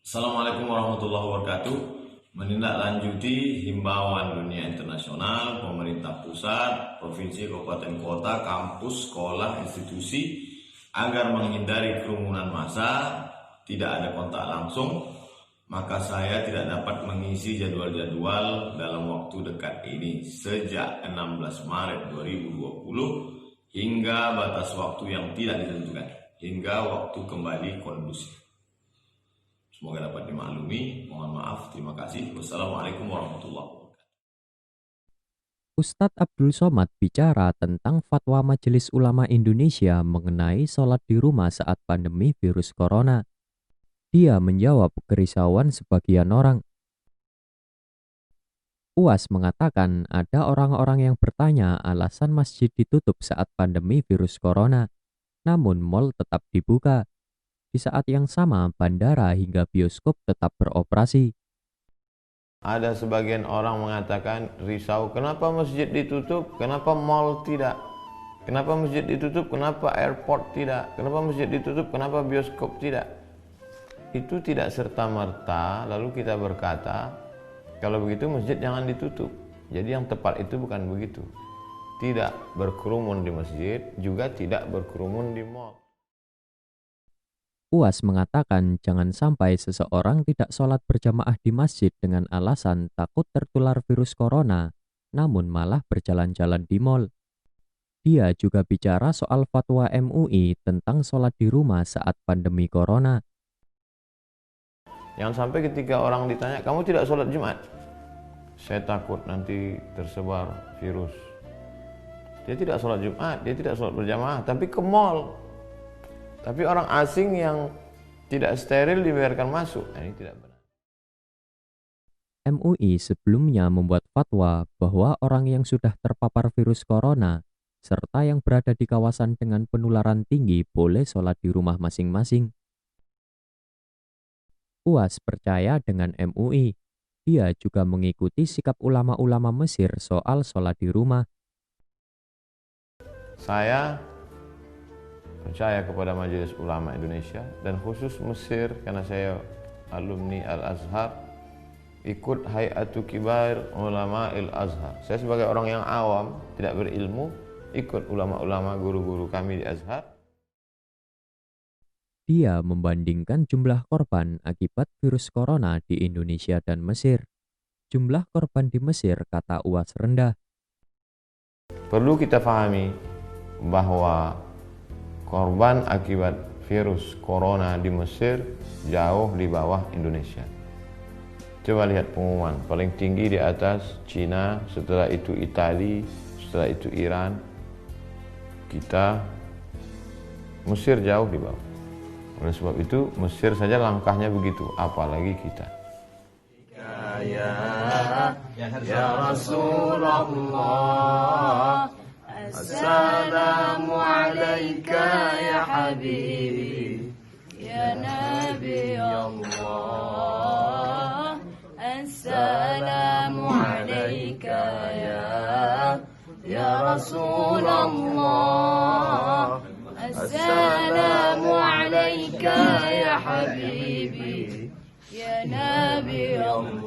Assalamualaikum warahmatullahi wabarakatuh. Menindaklanjuti himbauan dunia internasional, pemerintah pusat, provinsi, kabupaten, kota, kampus, sekolah, institusi agar menghindari kerumunan massa, tidak ada kontak langsung, maka saya tidak dapat mengisi jadwal-jadwal dalam waktu dekat ini sejak 16 Maret 2020 hingga batas waktu yang tidak ditentukan, hingga waktu kembali kondusif. Semoga dapat dimaklumi. Mohon maaf. Terima kasih. Wassalamualaikum warahmatullahi wabarakatuh. Ustadz Abdul Somad bicara tentang fatwa Majelis Ulama Indonesia mengenai sholat di rumah saat pandemi virus corona. Dia menjawab kerisauan sebagian orang. UAS mengatakan ada orang-orang yang bertanya alasan masjid ditutup saat pandemi virus corona, namun mal tetap dibuka. Di saat yang sama, bandara hingga bioskop tetap beroperasi. Ada sebagian orang mengatakan risau, kenapa masjid ditutup, kenapa mal tidak? Kenapa masjid ditutup, kenapa airport tidak? Kenapa masjid ditutup, kenapa bioskop tidak? Itu tidak serta-merta lalu kita berkata, kalau begitu masjid jangan ditutup. Jadi yang tepat itu bukan begitu. Tidak berkerumun di masjid, juga tidak berkerumun di mal. UAS mengatakan jangan sampai seseorang tidak sholat berjamaah di masjid dengan alasan takut tertular virus corona, namun malah berjalan-jalan di mal. Dia juga bicara soal fatwa MUI tentang sholat di rumah saat pandemi corona. Yang sampai ketika orang ditanya, kamu tidak sholat Jumat? Saya takut nanti tersebar virus. Dia tidak sholat Jumat, dia tidak sholat berjamaah, tapi ke mal. Tapi orang asing yang tidak steril dibiarkan masuk. Ini tidak benar. MUI sebelumnya membuat fatwa bahwa orang yang sudah terpapar virus corona serta yang berada di kawasan dengan penularan tinggi boleh sholat di rumah masing-masing. UAS percaya dengan MUI. Dia juga mengikuti sikap ulama-ulama Mesir soal sholat di rumah. Saya percaya kepada Majelis Ulama Indonesia dan khusus Mesir karena saya alumni Al-Azhar, ikut Hay'atu Kibar Ulama Al-Azhar. Saya sebagai orang yang awam, tidak berilmu, ikut ulama-ulama guru-guru kami di Azhar. Dia membandingkan jumlah korban akibat virus corona di Indonesia dan Mesir. Jumlah korban di Mesir, kata UAS, rendah. Perlu kita pahami bahwa korban akibat virus corona di Mesir jauh di bawah Indonesia. Coba lihat pengumuman, paling tinggi di atas Cina, setelah itu Italia, setelah itu Iran. Kita, Mesir jauh di bawah. Oleh sebab itu Mesir saja langkahnya begitu, apalagi kita. Ya Rasulullah, Assalamu alayka ya habibi, ya Nabi Allah. Assalamu alayka ya Rasulullah. Assalamu alayka ya habibi, ya Nabi Allah.